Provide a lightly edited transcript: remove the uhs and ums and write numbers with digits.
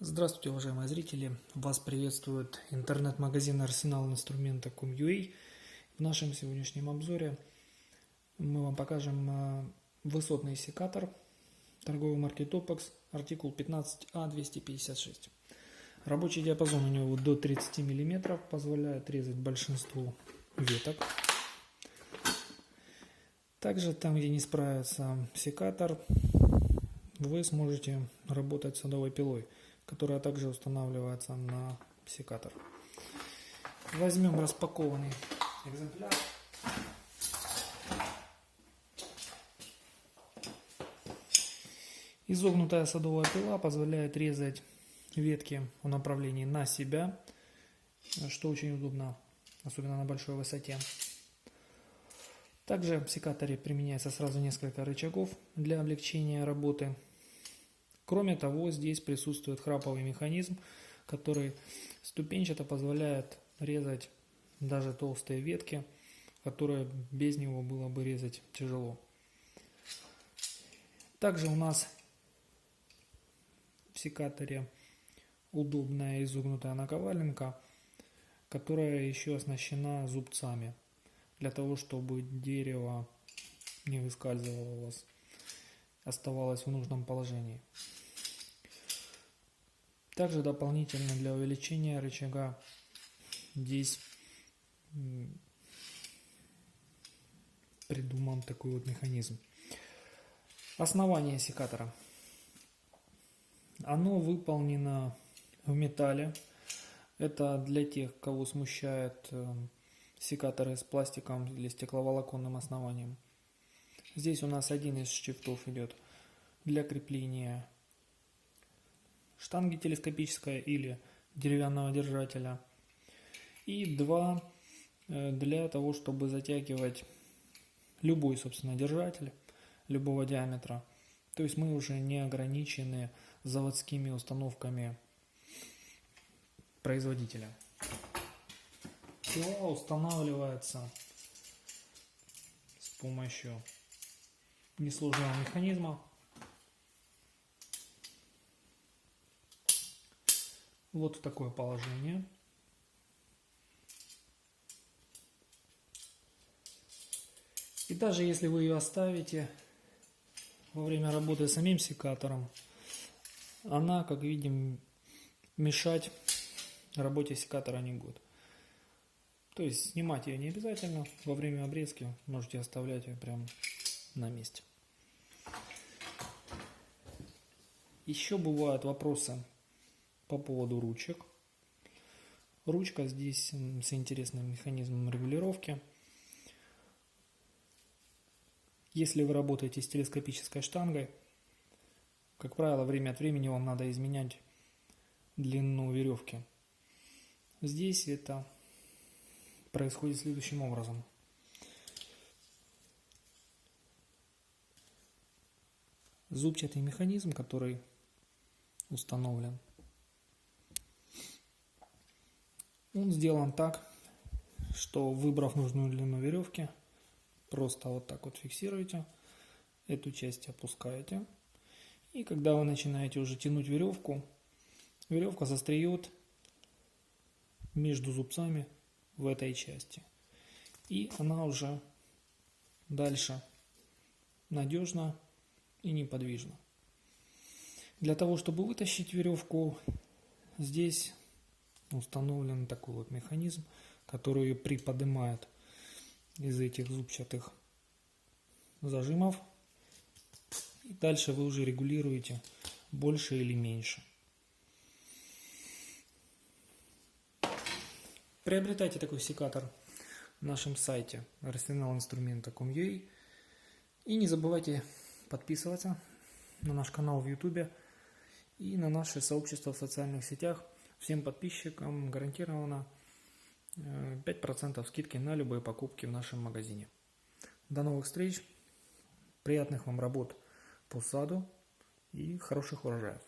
Здравствуйте, уважаемые зрители! Вас приветствует интернет-магазин arsenalinstrumenta.com.ua. В нашем сегодняшнем обзоре мы вам покажем высотный секатор торговой марки Topex, артикул 15А256. Рабочий диапазон у него до 30 мм, позволяет резать большинство веток. Также там, где не справится секатор, вы сможете работать садовой пилой, которая также устанавливается на секатор. Возьмем распакованный экземпляр. Изогнутая садовая пила позволяет резать ветки в направлении на себя, что очень удобно, особенно на большой высоте. Также в секаторе применяется сразу несколько рычагов для облегчения работы. Кроме того, здесь присутствует храповый механизм, который ступенчато позволяет резать даже толстые ветки, которые без него было бы резать тяжело. Также у нас в секаторе удобная изогнутая наковаленка, которая еще оснащена зубцами, для того, чтобы дерево не выскальзывало у вас, оставалось в нужном положении. Также дополнительно для увеличения рычага здесь придуман такой вот механизм. Основание секатора. Оно выполнено в металле. Это для тех, кого смущает секаторы с пластиком или стекловолоконным основанием. Здесь у нас один из штифтов идет для крепления штанги телескопической или деревянного держателя, и два для того, чтобы затягивать любой, собственно, держатель любого диаметра. То есть мы уже не ограничены заводскими установками производителя. Пила устанавливается с помощью несложного механизма. Вот в такое положение. И даже если вы ее оставите во время работы с самим секатором, она, как видим, мешать работе секатора не будет. То есть снимать ее не обязательно, во время обрезки можете оставлять ее прямо на месте. Еще бывают вопросы по поводу ручек. Ручка здесь с интересным механизмом регулировки. Если вы работаете с телескопической штангой, как правило, время от времени вам надо изменять длину веревки. Здесь это происходит следующим образом. Зубчатый механизм, который установлен, он сделан так, что, выбрав нужную длину веревки, просто вот так вот фиксируете, эту часть опускаете, и когда вы начинаете уже тянуть веревку, веревка застреет между зубцами в этой части, и она уже дальше надежна и неподвижна. Для того, чтобы вытащить веревку, здесь установлен такой вот механизм, который ее приподнимает из этих зубчатых зажимов. И дальше вы уже регулируете больше или меньше. Приобретайте такой секатор на нашем сайте arsenalinstrumenta.com.ua. И не забывайте подписываться на наш канал в YouTube и на наше сообщество в социальных сетях. Всем подписчикам гарантировано 5% скидки на любые покупки в нашем магазине. До новых встреч, приятных вам работ по саду и хороших урожаев.